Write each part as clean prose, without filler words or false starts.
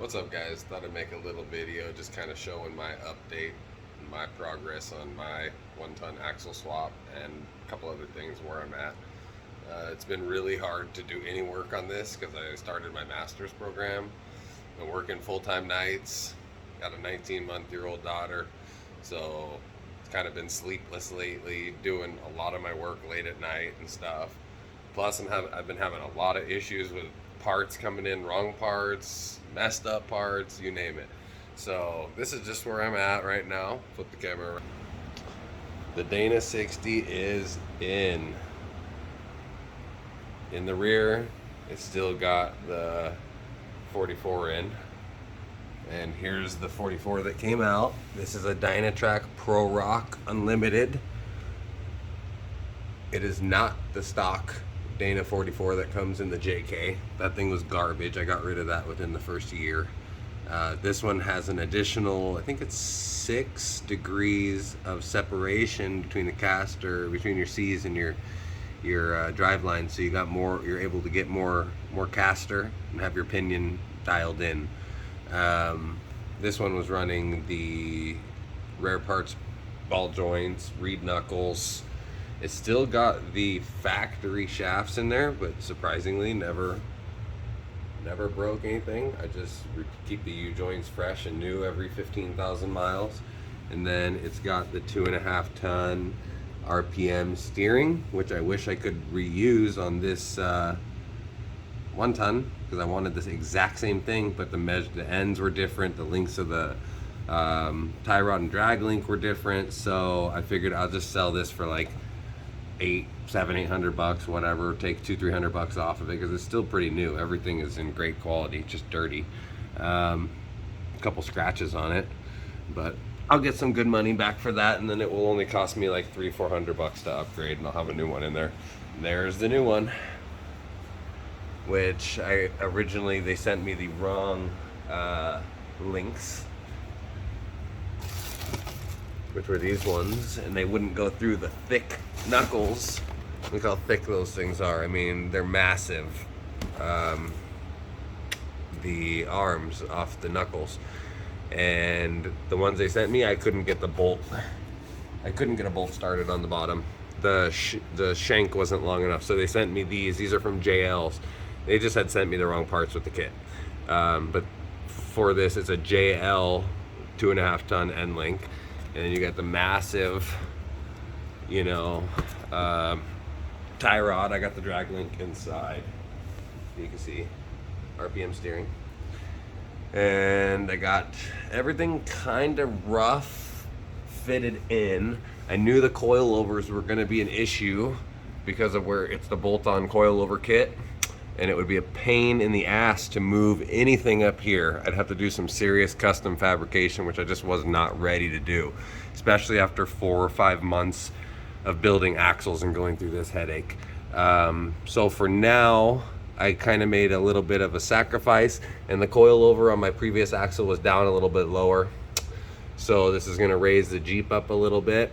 What's up, guys? Thought I'd make a little video just kind of showing my update and my progress on my 1-ton axle swap and a couple other things where I'm at. It's been really hard to do any work on this because I started my master's program. Been working full-time nights, got a 19-month-old daughter, so it's kind of been sleepless lately, doing a lot of my work late at night and stuff. Plus, I've been having a lot of issues with parts coming in, wrong parts, messed up parts, you name it. So this is just where I'm at right now. Flip the camera around. The Dana 60 is in the rear. It's still got the 44 in. And here's the 44 that came out. This is a Dynatrac Pro Rock Unlimited. It is not the stock Dana 44 that comes in the JK. That thing was garbage. I got rid of that within the first year. This one has an additional, I think it's 6 degrees of separation between the caster, between your C's and your drive line. So you got more. You're able to get more caster and have your pinion dialed in. This one was running the rare parts, ball joints, reed knuckles. It's still got the factory shafts in there, but surprisingly never broke anything. I just keep the U-joints fresh and new every 15,000 miles. And then it's got the 2.5 ton RPM steering, which I wish I could reuse on this 1 ton, because I wanted this exact same thing, but the ends were different, the lengths of the tie rod and drag link were different, so I figured I'll just sell this for like $800 whatever, take $200-300 off of it, because it's still pretty new. Everything is in great quality, just dirty. A couple scratches on it, but I'll get some good money back for that, and then it will only cost me like $300-400 to upgrade, and I'll have a new one in there. There's the new one, which they sent me the wrong links, which were these ones, and they wouldn't go through the thick knuckles. Look how thick those things are. I mean, they're massive. The arms off the knuckles, and the ones they sent me, I couldn't get a bolt started on the bottom. The shank wasn't long enough, so they sent me these. These are from JL's. They just had sent me the wrong parts with the kit. But for this, it's a JL 2.5 ton end link. And then you got the massive, tie rod. I got the drag link inside. You can see RPM steering. And I got everything kind of rough fitted in. I knew the coilovers were going to be an issue because of where it's the bolt-on coilover kit. And it would be a pain in the ass to move anything up here. I'd have to do some serious custom fabrication, which I just was not ready to do, especially after 4 or 5 months of building axles and going through this headache. So for now, I kind of made a little bit of a sacrifice, and the coilover on my previous axle was down a little bit lower. So this is gonna raise the Jeep up a little bit.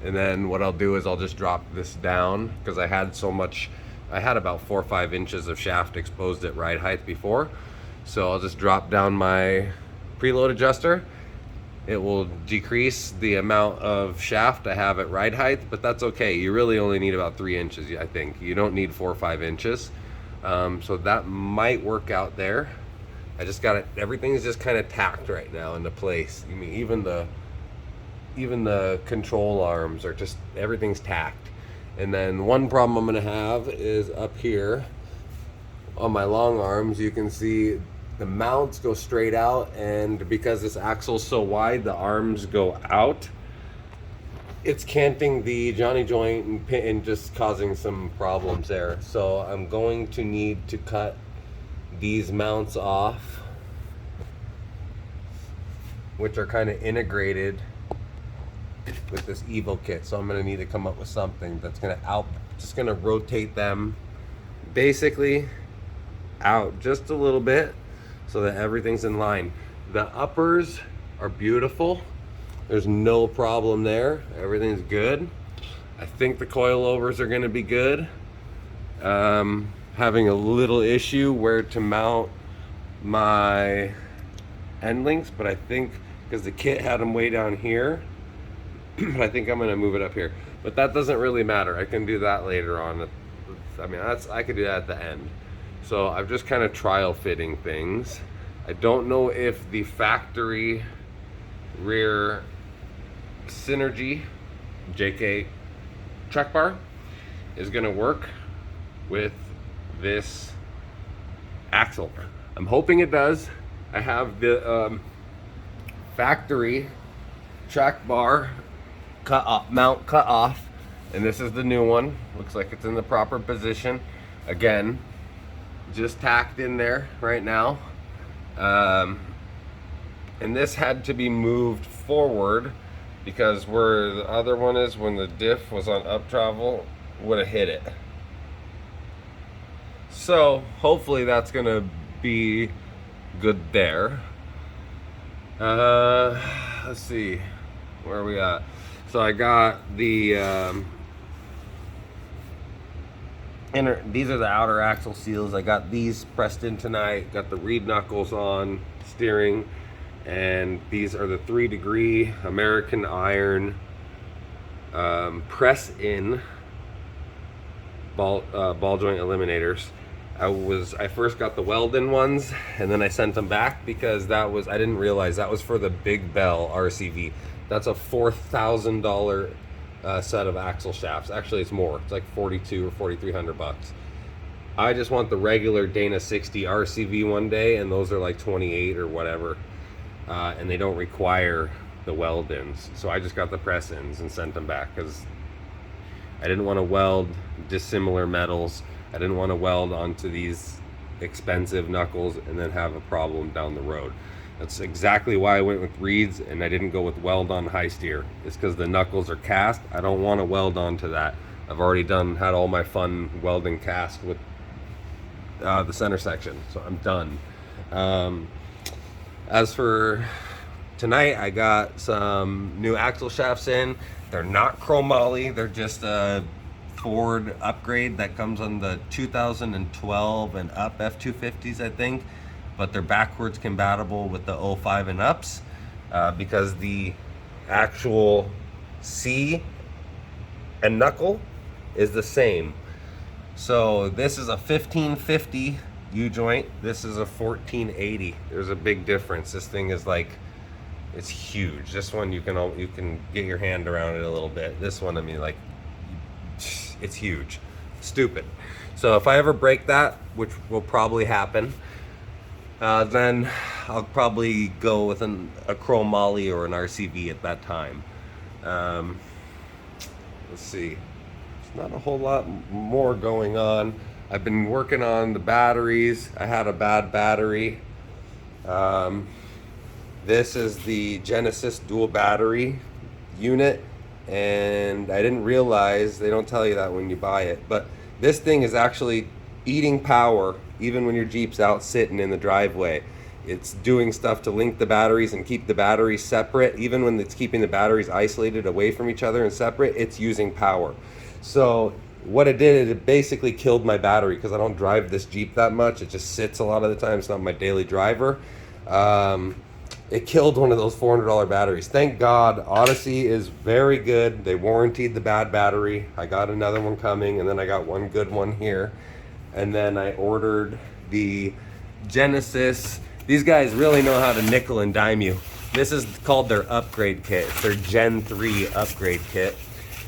And then what I'll do is I'll just drop this down, because I had about 4 or 5 inches of shaft exposed at ride height before. So I'll just drop down my preload adjuster. It will decrease the amount of shaft I have at ride height, but that's okay. You really only need about 3 inches, I think. You don't need 4 or 5 inches. So that might work out there. I just got it, everything's just kind of tacked right now into place. I mean, even the control arms are just, everything's tacked. And then one problem I'm gonna have is up here on my long arms. You can see the mounts go straight out, and because this axle's so wide, the arms go out. It's canting the Johnny joint and just causing some problems there. So I'm going to need to cut these mounts off, which are kind of integrated with this Evo kit. So I'm gonna need to come up with something that's just gonna rotate them basically out just a little bit so that everything's in line. The uppers are beautiful. There's no problem there. Everything's good. I think the coilovers are gonna be good. Having a little issue where to mount my end links, but I think because the kit had them way down here, but I think I'm gonna move it up here. But that doesn't really matter. I can do that later on. I mean, I could do that at the end. So I'm just kind of trial fitting things. I don't know if the factory rear Synergy JK track bar is gonna work with this axle. I'm hoping it does. I have the factory track bar mount cut off, and this is the new one. Looks like it's in the proper position. Again, just tacked in there right now. And this had to be moved forward because where the other one is, when the diff was on up travel, would have hit it. So hopefully that's gonna be good there. Let's see, where are we at? So I got the these are the outer axle seals. I got these pressed in tonight. Got the reed knuckles on steering, and these are the 3-degree American iron press in ball joint eliminators. I first got the weld-in ones, and then I sent them back because I didn't realize that was for the Big Bell RCV. That's a $4,000 set of axle shafts. Actually, it's more. It's like $4,200 or $4,300. I just want the regular Dana 60 RCV one day, and those are like 28 or whatever, and they don't require the weld-ins. So I just got the press-ins and sent them back because I didn't want to weld dissimilar metals. I didn't want to weld onto these expensive knuckles and then have a problem down the road. That's exactly why I went with reeds and I didn't go with weld on high steer. It's because the knuckles are cast. I don't want to weld onto that. I've already had all my fun welding cast with the center section, so I'm done. As for tonight, I got some new axle shafts in. They're not chromoly, they're just a Ford upgrade that comes on the 2012 and up F250s, I think, but they're backwards compatible with the 05 and ups because the actual C and knuckle is the same. So this is a 1550 U-joint, this is a 1480. There's a big difference. This thing is like, it's huge. This one you can get your hand around it a little bit. This one, I mean, like, it's huge. Stupid. So if I ever break that, which will probably happen, then I'll probably go with a chromoly or an RCV at that time. Let's see. There's not a whole lot more going on. I've been working on the batteries. I had a bad battery. This is the Genesis dual battery unit, and I didn't realize, they don't tell you that when you buy it, but this thing is actually eating power even when your Jeep's out sitting in the driveway. It's doing stuff to link the batteries and keep the batteries separate. Even when it's keeping the batteries isolated away from each other and separate, it's using power. So what it did, it basically killed my battery because I don't drive this Jeep that much. It just sits a lot of the time. It's not my daily driver. It killed one of those $400 batteries. Thank God, Odyssey is very good. They warranted the bad battery. I got another one coming, and then I got one good one here. And then I ordered the Genesis. These guys really know how to nickel and dime you. This is called their upgrade kit. It's their Gen 3 upgrade kit.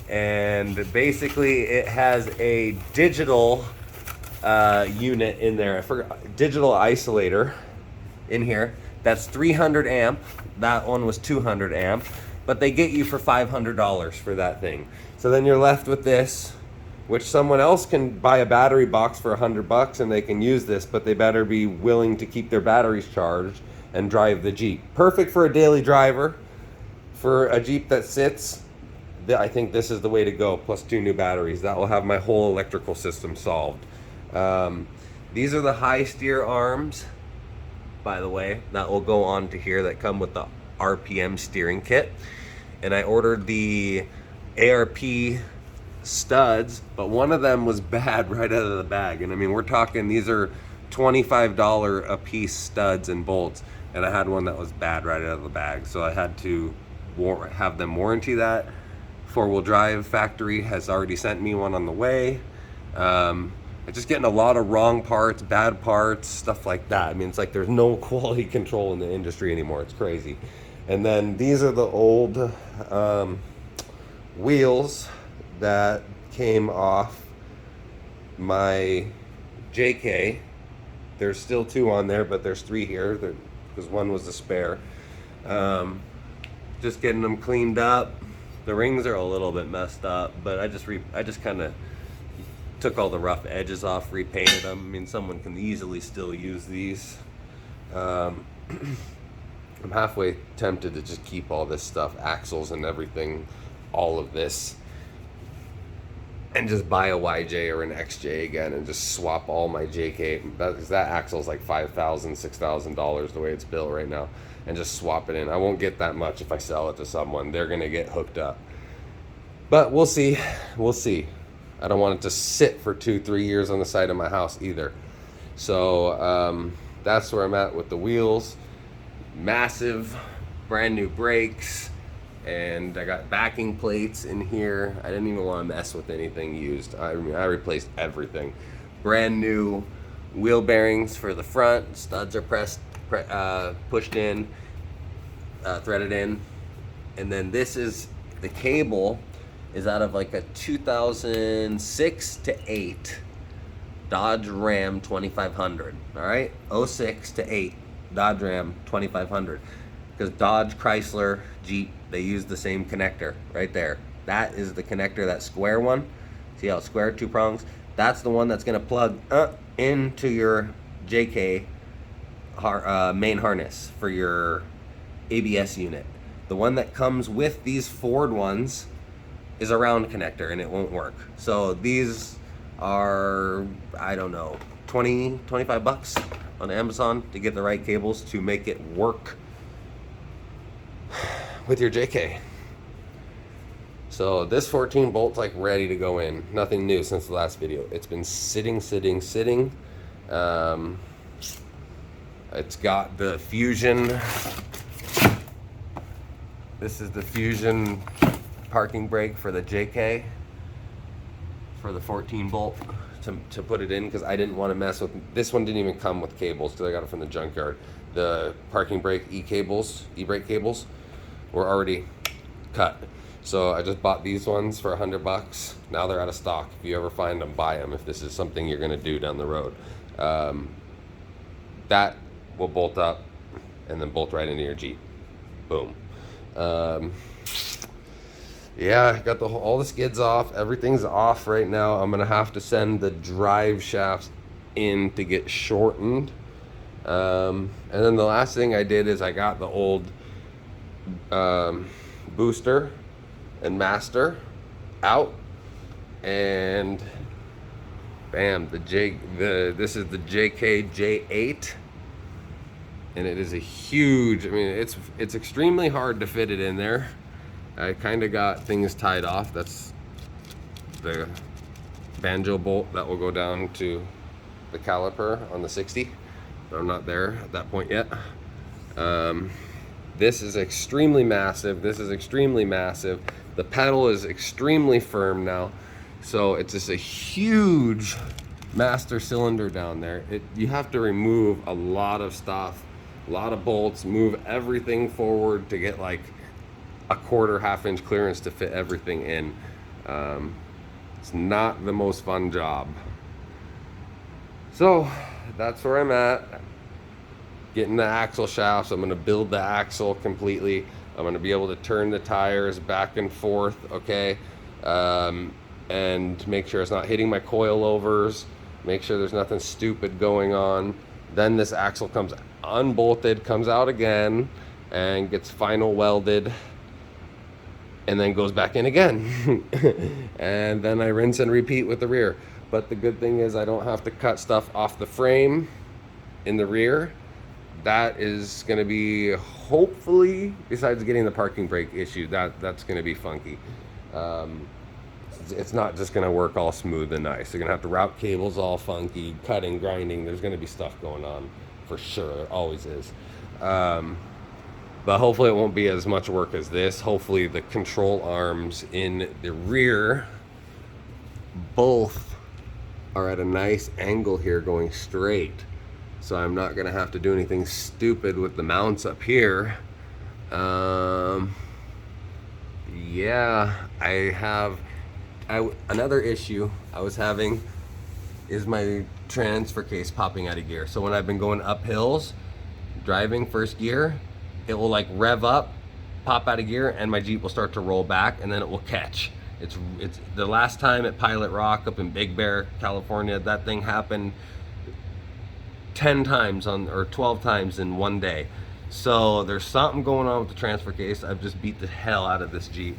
And basically it has a digital unit in there. I forgot, digital isolator in here. That's 300 amp. That one was 200 amp. But they get you for $500 for that thing. So then you're left with this, which someone else can buy a battery box for $100 and they can use this, but they better be willing to keep their batteries charged and drive the Jeep. Perfect for a daily driver. For a Jeep that sits, I think this is the way to go, plus 2 new batteries. That will have my whole electrical system solved. These are the high steer arms, by the way, that will go on to here, that come with the RPM steering kit. And I ordered the ARP studs, but one of them was bad right out of the bag. And I mean, we're talking, these are $25 a piece studs and bolts, and I had one that was bad right out of the bag, so I had to have them warranty that. Four-wheel drive factory has already sent me one on the way. I'm just getting a lot of wrong parts, bad parts, stuff like that. I mean, it's like there's no quality control in the industry anymore. It's crazy. And then these are the old wheels that came off my JK. There's still 2 on there, but there's 3 here because one was a spare. Just getting them cleaned up. The rings are a little bit messed up, but I just kind of took all the rough edges off, repainted them. I mean, someone can easily still use these. I'm halfway tempted to just keep all this stuff, axles and everything, all of this, and just buy a YJ or an XJ again and just swap all my JK. That axle's like $5,000, $6,000 the way it's built right now, and just swap it in. I won't get that much if I sell it to someone. They're gonna get hooked up. But we'll see. We'll see. I don't want it to sit for 2-3 years on the side of my house either. So that's where I'm at with the wheels. Massive brand new brakes, and I got backing plates in here. I didn't even want to mess with anything used. I replaced everything. Brand new wheel bearings for the front. Studs are pushed in, threaded in, and then this is the cable is out of like a 2006 to 8 Dodge Ram 2500. All right, 06 to 8 Dodge Ram 2500. Because Dodge, Chrysler, Jeep, they use the same connector right there. That is the connector, that square one. See how it's square, 2 prongs? That's the one that's gonna plug into your JK main harness for your ABS unit. The one that comes with these Ford ones is a round connector and it won't work. So these are, I don't know, 20, 25 bucks on Amazon to get the right cables to make it work with your JK. So this 14 bolt's like ready to go in. Nothing new since the last video. It's been sitting. It's got the Fusion. This is the Fusion parking brake for the JK, for the 14 bolt to put it in, because I didn't want to mess with this one. Didn't even come with cables because I got it from the junkyard. The parking brake e-brake cables were already cut, so I just bought these ones for $100. Now they're out of stock. If you ever find them, buy them if this is something you're gonna do down the road. That will bolt up and then bolt right into your Jeep. Boom. Yeah, I got all the skids off. Everything's off right now. I'm gonna have to send the drive shafts in to get shortened. And then the last thing I did is I got the old booster and master out, and bam, this is the JK J8, and it is a huge, I mean, it's extremely hard to fit it in there. I kind of got things tied off. That's the banjo bolt that will go down to the caliper on the 60, but I'm not there at that point yet. This is extremely massive. This is extremely massive. The pedal is extremely firm now. So it's just a huge master cylinder down there. You have to remove a lot of stuff, a lot of bolts, move everything forward to get like a quarter, half-inch clearance to fit everything in. It's not the most fun job. So that's where I'm at. Getting the axle shafts. I'm gonna build the axle completely. I'm gonna be able to turn the tires back and forth, okay? And make sure it's not hitting my coilovers. Make sure there's nothing stupid going on. Then this axle comes unbolted, comes out again, and gets final welded, and then goes back in again. And then I rinse and repeat with the rear. But the good thing is I don't have to cut stuff off the frame in the rear. That is gonna be, hopefully, besides getting the parking brake issue, that's gonna be funky. it's not just going to work all smooth and nice. You're going to have to route cables all funky, cutting, grinding. There's going to be stuff going on for sure. There always is. But hopefully it won't be as much work as this. Hopefully the control arms in the rear both are at a nice angle here going straight. So I'm not going to have to do anything stupid with the mounts up here. Yeah, another issue I was having is my transfer case popping out of gear. So when I've been going up hills, driving first gear, it will like rev up, pop out of gear, and my Jeep will start to roll back, and then it will catch. It's the last time at Pilot Rock up in Big Bear, California, that thing happened 10 times or 12 times in one day. So there's something going on with the transfer case. I've just beat the hell out of this Jeep.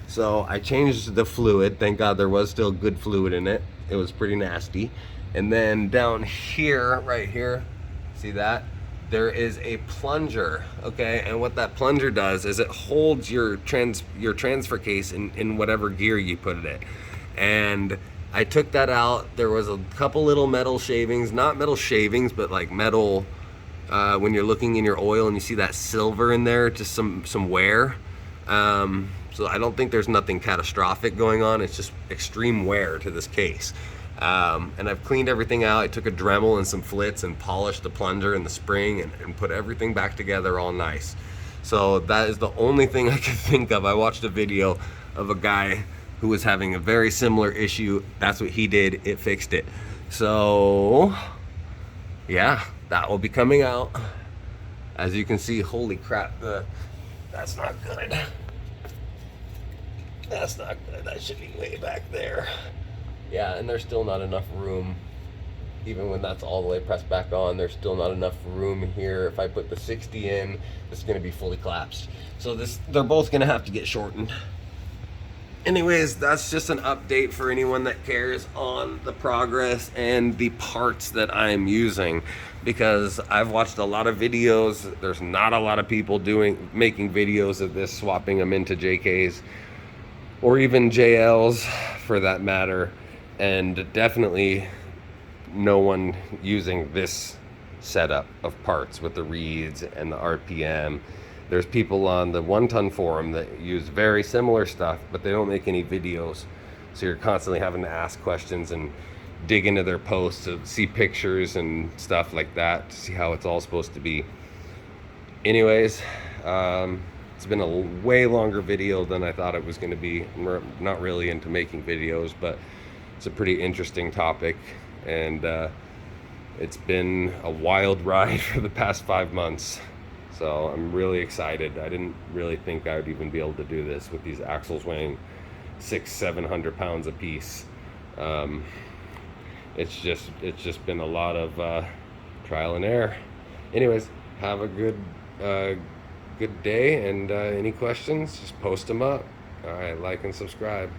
So I changed the fluid. Thank God there was still good fluid in it. It was pretty nasty. And then down here, right here, see that? There is a plunger, okay? And what that plunger does is it holds your transfer case in whatever gear you put it in. And I took that out. There was a couple little metal shavings, not metal shavings, but like metal, when you're looking in your oil and you see that silver in there, just some wear. So I don't think there's nothing catastrophic going on. It's just extreme wear to this case. And I've cleaned everything out. I took a Dremel and some flits and polished the plunger and the spring and put everything back together all nice. So that is the only thing I could think of. I watched a video of a guy who was having a very similar issue. That's what he did. It fixed it. So yeah, that will be coming out. As you can see, holy crap, that's not good. That's not good. That should be way back there. Yeah, and there's still not enough room. Even when that's all the way pressed back on, there's still not enough room here. If I put the 60 in, it's gonna be fully collapsed. So they're both gonna have to get shortened. Anyways, that's just an update for anyone that cares on the progress and the parts that I'm using, because I've watched a lot of videos. There's not a lot of people making videos of this, swapping them into JKs or even JLs for that matter, and definitely no one using this setup of parts with the reeds and the RPM. There's people on the 1 Ton forum that use very similar stuff, but they don't make any videos. So you're constantly having to ask questions and dig into their posts to see pictures and stuff like that to see how it's all supposed to be. Anyways, it's been a way longer video than I thought it was going to be. I'm not really into making videos, but it's a pretty interesting topic, and it's been a wild ride for the past 5 months. So I'm really excited. I didn't really think I would even be able to do this with these axles weighing 600-700 pounds a piece. It's just been a lot of trial and error. Anyways, have a good day, and any questions, just post them up. All right, like and subscribe.